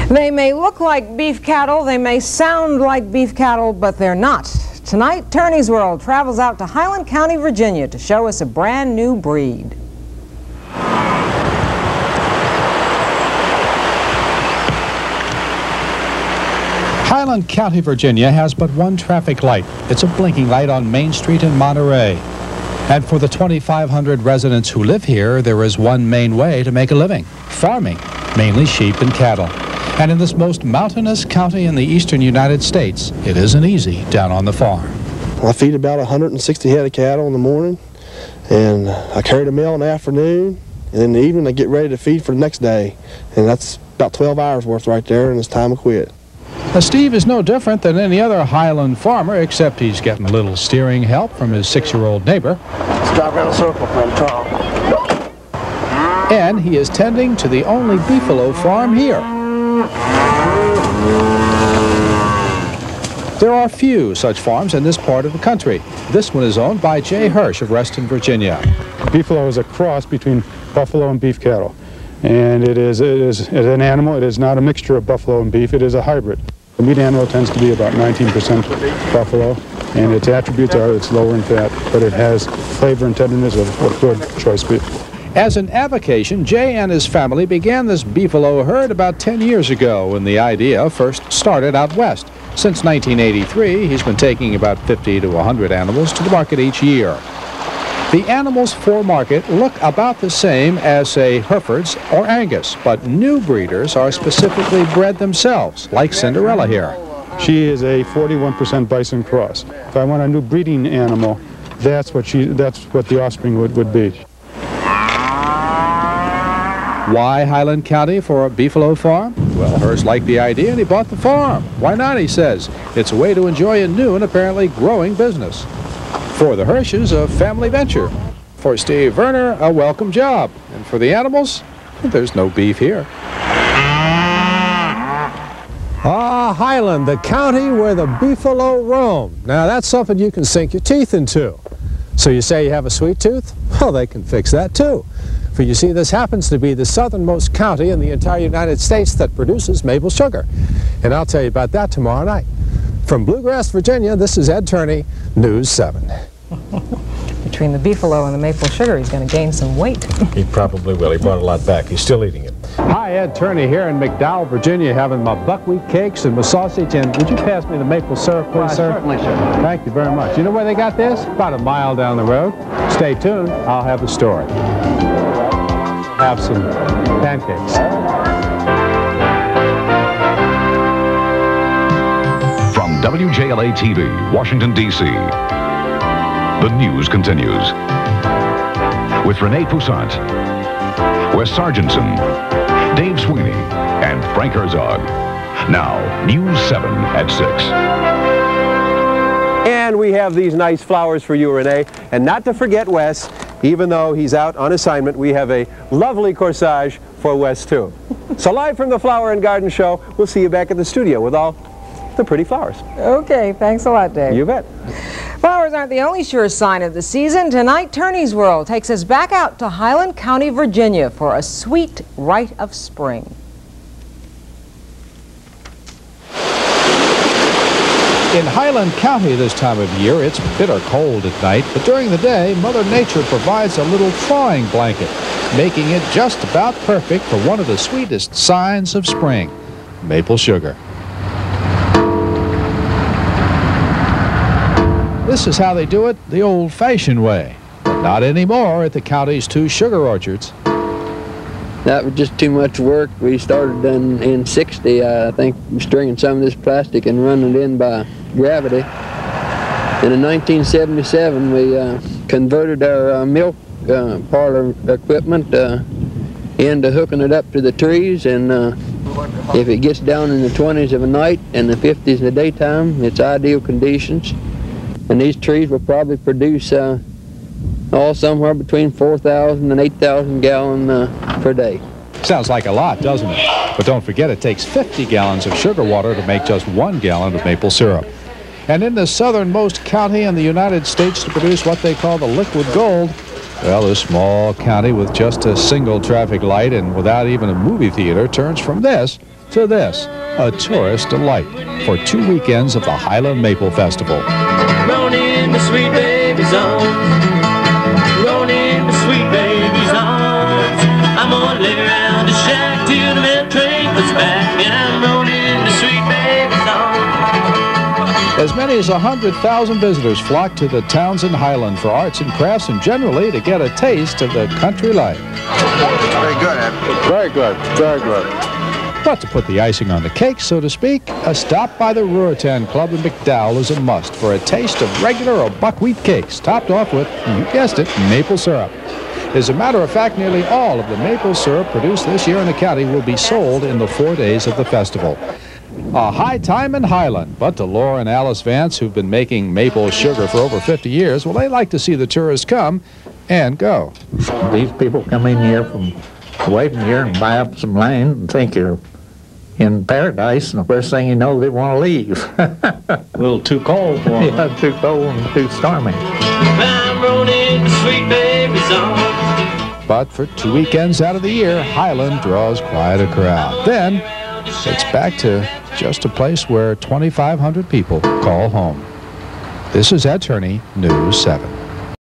They may look like beef cattle, they may sound like beef cattle, but they're not. Tonight, Turney's World travels out to Highland County, Virginia to show us a brand new breed. Highland County, Virginia has but one traffic light. It's a blinking light on Main Street in Monterey. And for the 2,500 residents who live here, there is one main way to make a living: farming, mainly sheep and cattle. And in this most mountainous county in the eastern United States, it isn't easy down on the farm. I feed about 160 head of cattle in the morning, and I carry the mail in the afternoon, and in the evening I get ready to feed for the next day. And that's about 12 hours worth right there, and it's time to quit. Now, Steve is no different than any other Highland farmer, except he's getting a little steering help from his 6-year-old neighbor. Let's drive around a circle from the trough. And he is tending to the only beefalo farm here. There are few such farms in this part of the country. This one is owned by Jay Hirsch of Reston, Virginia. Beefalo is a cross between buffalo and beef cattle. And it is an animal. It is not a mixture of buffalo and beef. It is a hybrid. The meat animal tends to be about 19% buffalo, and its attributes are it's lower in fat, but it has flavor and tenderness of good choice beef. As an avocation, Jay and his family began this beefalo herd about 10 years ago when the idea first started out west. Since 1983, he's been taking about 50 to 100 animals to the market each year. The animals for market look about the same as, say, Herefords or Angus, but new breeders are specifically bred themselves, like Cinderella here. She is a 41% bison cross. If I want a new breeding animal, that's what the offspring would be. Why Highland County for a beefalo farm? Well, Hirsch liked the idea and he bought the farm. Why not, he says. It's a way to enjoy a new and apparently growing business. For the Hirsches, a family venture. For Steve Werner, a welcome job. And for the animals, there's no beef here. Ah, Highland, the county where the beefalo roam. Now, that's something you can sink your teeth into. So you say you have a sweet tooth? Well, they can fix that too. For you see, this happens to be the southernmost county in the entire United States that produces maple sugar. And I'll tell you about that tomorrow night. From Bluegrass, Virginia, this is Ed Turney, News 7. Between the beefalo and the maple sugar, he's going to gain some weight. He probably will. He brought a lot back. He's still eating it. Hi, Ed Turney here in McDowell, Virginia, having my buckwheat cakes and my sausage. And would you pass me the maple syrup, please, sir? Certainly, sir. Thank you very much. You know where they got this? About a mile down the road. Stay tuned. I'll have the story. Have some pancakes. From WJLA-TV, Washington, D.C., the news continues. With Renee Poussaint, Wes Sargentson, Dave Sweeney, and Frank Herzog. Now, News 7 at 6. And we have these nice flowers for you, Renee. And not to forget Wes, even though he's out on assignment, we have a lovely corsage for Wes, too. So live from the Flower and Garden Show, we'll see you back at the studio with all the pretty flowers. Okay, thanks a lot, Dave. You bet. Flowers aren't the only sure sign of the season. Tonight, Turney's World takes us back out to Highland County, Virginia for a sweet rite of spring. In Highland County this time of year, it's bitter cold at night, but during the day, Mother Nature provides a little thawing blanket, making it just about perfect for one of the sweetest signs of spring, maple sugar. This is how they do it the old-fashioned way, but not anymore at the county's 2 sugar orchards. That was just too much work. We started in 60, I think, stringing some of this plastic and running it in by gravity. And in 1977, we converted our milk parlor equipment into hooking it up to the trees. And if it gets down in the 20s of a night and the 50s in the daytime, it's ideal conditions. And these trees will probably produce somewhere between 4,000 and 8,000 gallons per day. Sounds like a lot, doesn't it? But don't forget, it takes 50 gallons of sugar water to make just 1 gallon of maple syrup. And in the southernmost county in the United States to produce what they call the liquid gold, well, this small county with just a single traffic light and without even a movie theater turns from this to this, a tourist delight for 2 weekends of the Highland Maple Festival. Run in the sweet baby's arms. Run in the sweet baby's arms. I'm gonna lay around the shack till the mail train comes back, and I'm rolling in the sweet baby's arms. As many as 100,000 visitors flock to the towns in Highland for arts and crafts and generally to get a taste of the country life. Very good, Ed. Very good, very good. But to put the icing on the cake, so to speak, a stop by the Ruritan Club in McDowell is a must for a taste of regular or buckwheat cakes, topped off with, you guessed it, maple syrup. As a matter of fact, nearly all of the maple syrup produced this year in the county will be sold in the 4 days of the festival. A high time in Highland, but to Laura and Alice Vance, who've been making maple sugar for over 50 years, well, they like to see the tourists come and go. These people come in here from away from here and buy up some land and think you're in paradise, and the first thing you know, they want to leave. A little too cold for them. Yeah, too cold and too stormy. I'm rolling the sweet baby's arms. But for 2 weekends out of the year, Highland draws quite a crowd. Then, it's back to just a place where 2,500 people call home. This is Ed Turney, News 7.